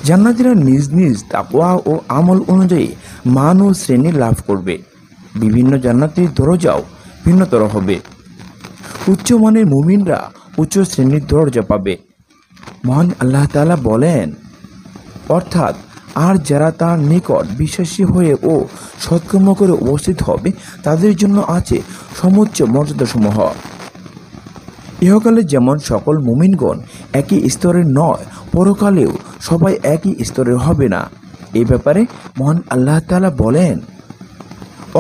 জান্নাতীরা নিজ নিজ তাকওয়া ও আমল অনুযায়ী মান ও শ্রেণী লাভ করবে। বিভিন্ন জান্নাতের দরজাও ভিন্নতর হবে। উচ্চমানের মুমিনরা উচ্চ শ্রেণীর দরজা পাবে। মহান আল্লাহ তাআলা বলেন, অর্থাৎ আর যারা তার নিকট বিশ্বাসী হয়ে ও সৎকর্ম করে উপস্থিত হবে তাদের জন্য আছে সমুচ্চ মর্যাদাসমূহ। ইহকালে যেমন সকল মুমিনগণ একই স্তরের নয়, পরকালেও সবাই একই স্তরের হবে না। এই ব্যাপারে মহান আল্লাহ তাআলা বলেন,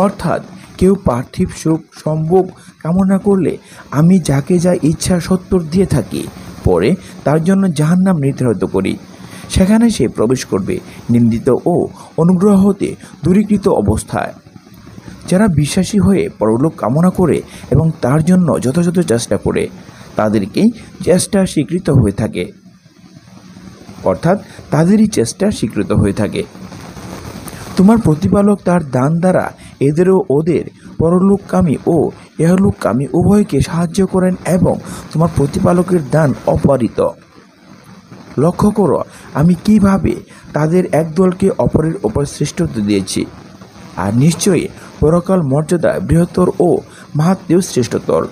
অর্থাৎ কেউ পার্থিব সুখ সম্ভোগ কামনা করলে আমি যাকে যা ইচ্ছা সত্তর দিয়ে থাকি, পরে তার জন্য জাহান্নাম নির্ধারিত করি। সেখানে সে প্রবেশ করবে নিন্দিত ও অনুগ্রহ হতে দূরীকৃত অবস্থায়। যারা বিশ্বাসী হয়ে পরলোক কামনা করে এবং তার জন্য যথাযথ চেষ্টা করে, তাদেরকেই চেষ্টা স্বীকৃত হয়ে থাকে, অর্থাৎ তাদেরই চেষ্টা স্বীকৃত হয়ে থাকে। তোমার প্রতিপালক তার দান দ্বারা এদেরও ওদের পরলোককামী ও ইহলোককামী উভয়কে সাহায্য করেন এবং তোমার প্রতিপালকের দান অপরিত। লক্ষ্য করো আমি কিভাবে তাদের একদলকে অপরের ওপর শ্রেষ্ঠত্ব দিয়েছি, আর নিশ্চয়ই পরকাল মর্যাদা বৃহত্তর ও মাহাত্মেয় শ্রেষ্ঠতর।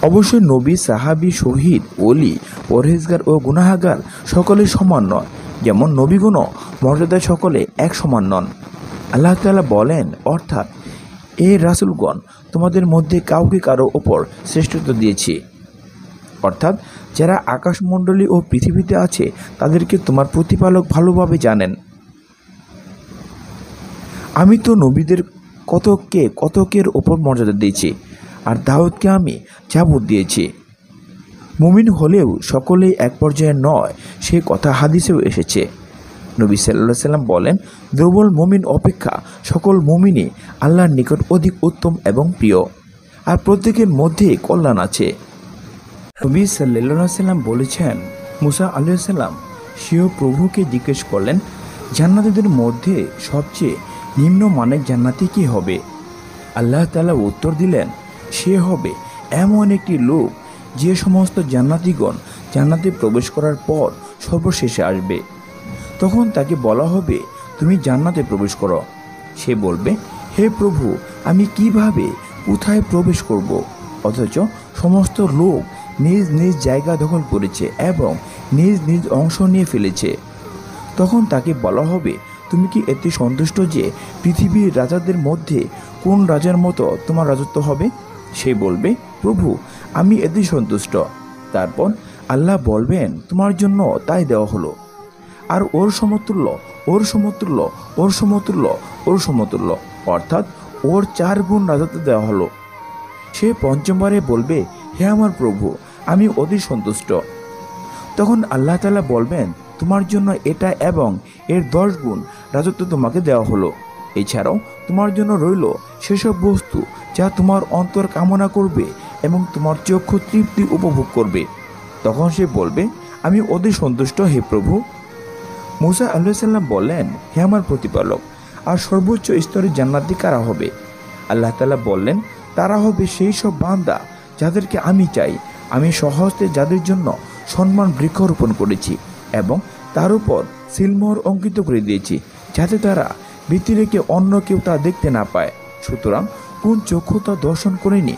অবশ্যই নবী, সাহাবী, শহীদ, ওলি, পরহেজগার ও গুনাহগার সকলে সমান নয়, যেমন নবীগণও মর্যাদায় সকলে এক সমান নন। আল্লাহ তাআলা বলেন, অর্থাৎ এ রাসূলগণ তোমাদের মধ্যে কাউকে কারো ওপর শ্রেষ্ঠত্ব দিয়েছি, অর্থাৎ যারা আকাশমণ্ডলী ও পৃথিবীতে আছে তাদেরকে তোমার প্রতিপালক ভালোভাবে জানেন। আমি তো নবীদের কতকের ওপর মর্যাদা দিয়েছি, আর দাউদকে আমি জাবুর দিয়েছি। মুমিন হলেও সকলেই এক পর্যায়ে নয়, সে কথা হাদিসেও এসেছে। নবী সাল্লাল্লাহু আলাইহি ওয়াসাল্লাম বলেন, দুর্বল মুমিন অপেক্ষা সকল মুমিনই আল্লাহর নিকট অধিক উত্তম এবং প্রিয়, আর প্রত্যেকের মধ্যে কল্যাণ আছে। নবী সাল্লাল্লাহু আলাইহি ওয়াসাল্লাম বলেছেন, মুসা আলাইহিস সালাম স্বীয় প্রভুকে জিজ্ঞেস করলেন, জান্নাতীদের মধ্যে সবচেয়ে নিম্নমানের জান্নাতি কি হবে? আল্লাহ তাআলা উত্তর দিলেন, সে হবে এমন একটি লোক যে সমস্ত জান্নাতীগণ জান্নাতে প্রবেশ করার পর সর্বশেষে আসবে। তখন তাকে বলা হবে, তুমি জান্নাতে প্রবেশ করো। সে বলবে, হে প্রভু, আমি কিভাবে কোথায় প্রবেশ করব? অথচ সমস্ত লোক নিজ নিজ জায়গা দখল করেছে এবং নিজ নিজ অংশ নিয়ে ফেলেছে। তখন তাকে বলা হবে, তুমি কি এতে সন্তুষ্ট যে পৃথিবীর রাজাদের মধ্যে কোন রাজার মতো তোমার রাজত্ব হবে? সে বলবে, প্রভু, আমি এতে সন্তুষ্ট। তারপর আল্লাহ বলবেন, তোমার জন্য তাই দেওয়া হলো, আর ওর সমতুল্য, ওর সমতুল্য, ওর সমতুল্য, ওর সমতুল্য, অর্থাৎ ওর 4 গুণ রাজত্ব দেওয়া হলো। সে পঞ্চমবারে বলবে, হে আমার প্রভু, আমি অতি সন্তুষ্ট। তখন আল্লাহ তাআলা বলবেন, তোমার জন্য এটা এবং এর 10 গুণ রাজত্ব তোমাকে দেওয়া হলো। এছাড়াও তোমার জন্য রইল সেসব বস্তু যা তোমার অন্তর কামনা করবে এবং তোমার চক্ষু তৃপ্তি উপভোগ করবে। তখন সে বলবে, আমি অতি সন্তুষ্ট হে প্রভু। মুসা আলাইহিস সালাম বললেন, হে আমার প্রতিপালক, আর সর্বোচ্চ স্তরে জান্নাতি কারা হবে? আল্লাহ তাআলা বললেন, তারা হবে সেই সব বান্দা যাদেরকে আমি চাই। আমি স্বহস্তে যাদের জন্য সম্মান বৃক্ষরোপণ করেছি এবং তার উপর সিলমোহর অঙ্কিত করে দিয়েছি, যাতে তারা ভীতি রেখে অন্য কেউ তা দেখতে না পায়। সুতরাং কোন চক্ষু তা দর্শন করেনি,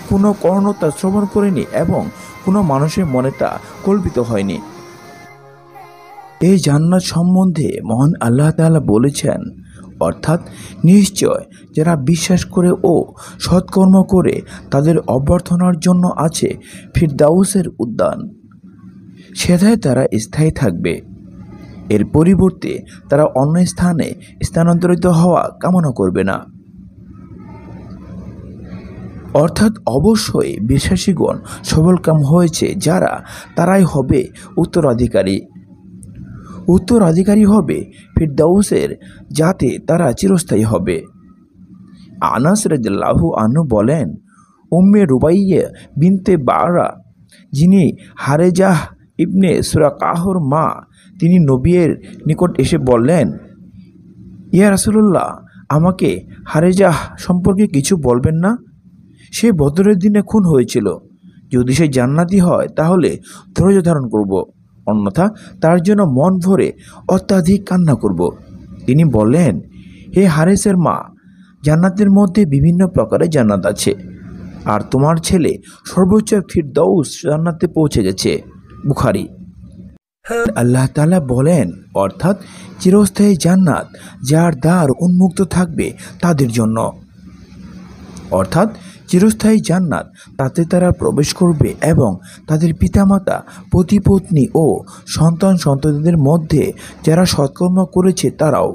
কোনো কর্ণ তা শ্রবণ করেনি এবং কোনো মানুষের মনে তা কল্পিত হয়নি। এই জান্নাত সম্বন্ধে মহান আল্লাহ তাআলা বলেছেন, অর্থাৎ নিশ্চয় যারা বিশ্বাস করে ও সৎকর্ম করে তাদের অভ্যর্থনার জন্য আছে ফিরদাউসের উদ্যান। সেথায় তারা স্থায়ী থাকবে। এর পরিবর্তে তারা অন্য স্থানে স্থানান্তরিত হওয়া কামনা করবে না। অর্থাৎ অবশ্যই বিশ্বাসীগণ সবলকাম হয়েছে যারা, তারাই হবে উত্তরাধিকারী। উত্তরাধিকারী হবে ফিরদাউসের, যাতে তারা চিরস্থায়ী হবে। আনাস রাদিয়াল্লাহু আনহু বলেন, উম্মে রুবাইয়া বিনতে বারা, যিনি হারেজাহ ইবনে সুরাকাহর মা, তিনি নবীর নিকট এসে বললেন, ইয়া রাসূলুল্লাহ, আমাকে হারেজাহ সম্পর্কে কিছু বলবেন না? সে বদরের দিনে খুন হয়েছিল। যদি সে জান্নাতি হয় তাহলে ধৈর্য ধারণ করব, অন্যথা তার জন্য মন ভরে অত্যাধিক কান্না করব। তিনি বললেন, হে হারেসের মা, জান্নাতের মধ্যে বিভিন্ন প্রকারের জান্নাত আছে, আর তোমার ছেলে সর্বোচ্চ ফিরদৌস জান্নাতে পৌঁছে গেছে। বুখারী। আল্লাহ তাআলা বলেন, অর্থাৎ চিরস্থায়ী জান্নাত যার দ্বার উন্মুক্ত থাকবে তাদের জন্য, অর্থাৎ চিরস্থায়ী জান্নাত, তাতে তারা প্রবেশ করবে এবং তাদের পিতামাতা, পতিপত্নী ও সন্তান সন্ততিদের মধ্যে যারা সৎকর্ম করেছে তারাও।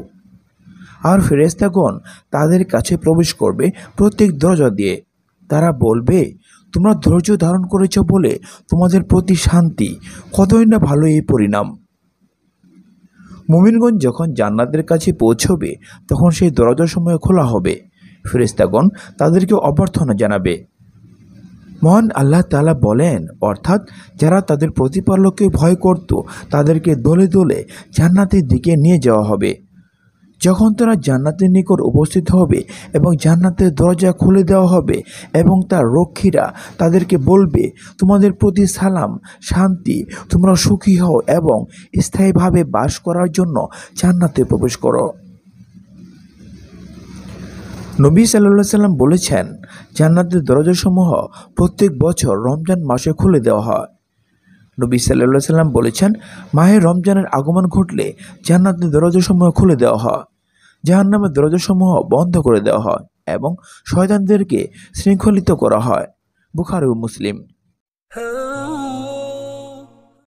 আর ফেরেশতাগণ তাদের কাছে প্রবেশ করবে প্রত্যেক দরজা দিয়ে। তারা বলবে, তোমরা ধৈর্য ধারণ করেছ বলে তোমাদের প্রতি শান্তি, কতই না ভালো এই পরিণাম। মুমিনগণ যখন জান্নাতের কাছে পৌঁছবে তখন সেই দরজাসমূহ খোলা হবে। ফেরেশতাগণ তাদেরকে অভ্যর্থনা জানাবে। মহান আল্লাহ তাআলা বলেন, অর্থাৎ যারা তাদের প্রতিপালককে ভয় করত তাদেরকে দলে দলে জান্নাতের দিকে নিয়ে যাওয়া হবে। যখন তারা জান্নাতের নিকট উপস্থিত হবে এবং জান্নাতের দরজা খুলে দেওয়া হবে এবং তার রক্ষীরা তাদেরকে বলবে, তোমাদের প্রতি সালাম, শান্তি, তোমরা সুখী হও এবং স্থায়ীভাবে বাস করার জন্য জান্নাতে প্রবেশ করো। নবী সাল্লাল্লাহু আলাইহি সাল্লাম বলেছেন, জান্নাতের দরজাসমূহ প্রত্যেক বছর রমজান মাসে খুলে দেওয়া হয়। নবী সাল্লাল্লাহু আলাইহি সাল্লাম বলেছেন, মাহে রমজানের আগমন ঘটলে জান্নাতের দরজাসমূহ খুলে দেওয়া হয়, জাহান্নামের দরজাসমূহ বন্ধ করে দেওয়া হয় এবং শয়তানদেরকে শৃঙ্খলিত করা হয়। বুখারী ও মুসলিম।